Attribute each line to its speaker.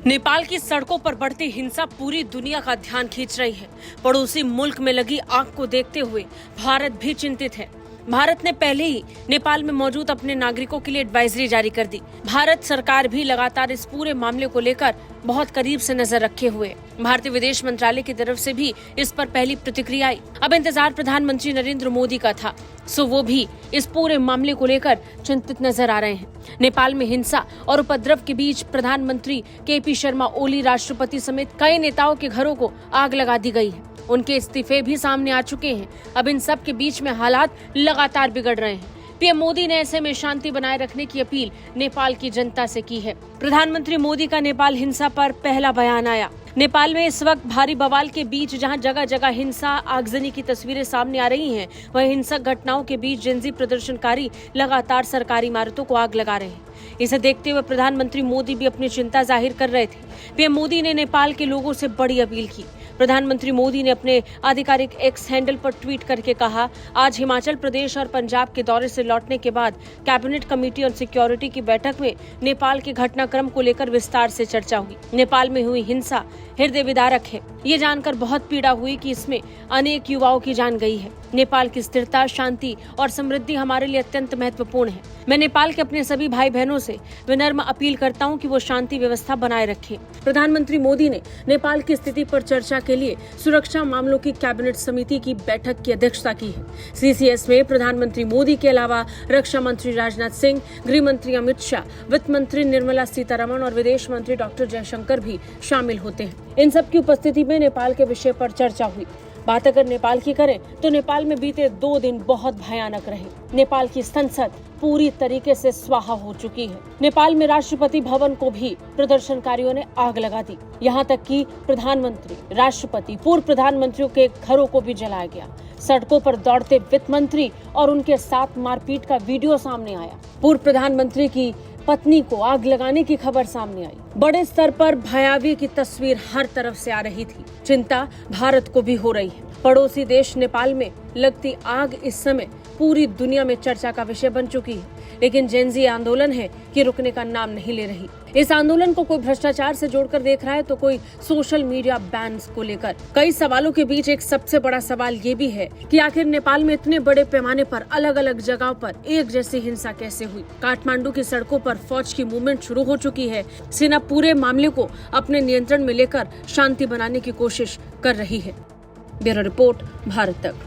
Speaker 1: नेपाल की सड़कों पर बढ़ती हिंसा पूरी दुनिया का ध्यान खींच रही है। पड़ोसी मुल्क में लगी आग को देखते हुए भारत भी चिंतित है। भारत ने पहले ही नेपाल में मौजूद अपने नागरिकों के लिए एडवाइजरी जारी कर दी। भारत सरकार भी लगातार इस पूरे मामले को लेकर बहुत करीब से नजर रखे हुए है। भारतीय विदेश मंत्रालय की तरफ से भी इस पर पहली प्रतिक्रिया आई। अब इंतजार प्रधानमंत्री नरेंद्र मोदी का था, सो वो भी इस पूरे मामले को लेकर चिंतित नजर आ रहे हैं। नेपाल में हिंसा और उपद्रव के बीच प्रधानमंत्री केपी शर्मा ओली, राष्ट्रपति समेत कई नेताओं के घरों को आग लगा दी गई है। उनके इस्तीफे भी सामने आ चुके हैं। अब इन सब के बीच में हालात लगातार बिगड़ रहे हैं। पीएम मोदी ने ऐसे में शांति बनाए रखने की अपील नेपाल की जनता से की है। प्रधानमंत्री मोदी का नेपाल हिंसा पर पहला बयान आया। नेपाल में इस वक्त भारी बवाल के बीच जहां जगह जगह हिंसा, आगजनी की तस्वीरें सामने आ रही हैं, वहीं हिंसक घटनाओं के बीच जेनजी प्रदर्शनकारी लगातार सरकारी इमारतों को आग लगा रहे हैं। इसे देखते हुए प्रधानमंत्री मोदी भी अपनी चिंता जाहिर कर रहे थे। पीएम मोदी ने नेपाल के लोगों से बड़ी अपील की। प्रधानमंत्री मोदी ने अपने आधिकारिक एक्स हैंडल पर ट्वीट करके कहा, आज हिमाचल प्रदेश और पंजाब के दौरे से लौटने के बाद कैबिनेट कमेटी ऑन सिक्योरिटी की बैठक में नेपाल के घटनाक्रम को लेकर विस्तार से चर्चा हुई। नेपाल में हुई हिंसा हृदय विदारक है। ये जानकर बहुत पीड़ा हुई कि इसमें अनेक युवाओं की जान गई है। नेपाल की स्थिरता, शांति और समृद्धि हमारे लिए अत्यंत महत्वपूर्ण है। मैं नेपाल के अपने सभी भाई बहनों से विनम्र अपील करता हूं कि वो शांति व्यवस्था बनाए रखें। प्रधानमंत्री मोदी ने नेपाल की स्थिति पर चर्चा के लिए सुरक्षा मामलों की कैबिनेट समिति की बैठक की अध्यक्षता की है। सीसीएस में प्रधानमंत्री मोदी के अलावा रक्षा मंत्री राजनाथ सिंह, गृह मंत्री अमित शाह, वित्त मंत्री निर्मला सीतारमण और विदेश मंत्री डॉक्टर जयशंकर भी शामिल होते हैं। इन सब की उपस्थिति में नेपाल के विषय पर चर्चा हुई। बात अगर नेपाल की करें तो नेपाल में बीते 2 दिन बहुत भयानक रहे। नेपाल की संसद पूरी तरीके से स्वाहा हो चुकी है। नेपाल में राष्ट्रपति भवन को भी प्रदर्शनकारियों ने आग लगा दी। यहाँ तक कि प्रधानमंत्री, राष्ट्रपति, पूर्व प्रधानमंत्रियों के घरों को भी जलाया गया। सड़कों पर दौड़ते वित्त मंत्री और उनके साथ मारपीट का वीडियो सामने आया। पूर्व प्रधानमंत्री की पत्नी को आग लगाने की खबर सामने आई। बड़े स्तर पर भयावह की तस्वीर हर तरफ से आ रही थी। चिंता भारत को भी हो रही है। पड़ोसी देश नेपाल में लगती आग इस समय पूरी दुनिया में चर्चा का विषय बन चुकी है, लेकिन जेनजी आंदोलन है कि रुकने का नाम नहीं ले रही। इस आंदोलन को कोई भ्रष्टाचार से जोड़कर देख रहा है तो कोई सोशल मीडिया बैन्स को लेकर। कई सवालों के बीच एक सबसे बड़ा सवाल ये भी है कि आखिर नेपाल में इतने बड़े पैमाने पर अलग अलग जगहों पर एक जैसी हिंसा कैसे हुई। काठमांडू की सड़कों पर फौज की मूवमेंट शुरू हो चुकी है। सेना पूरे मामले को अपने नियंत्रण में लेकर शांति बनाने की कोशिश कर रही है। ब्यूरो रिपोर्ट, भारत तक।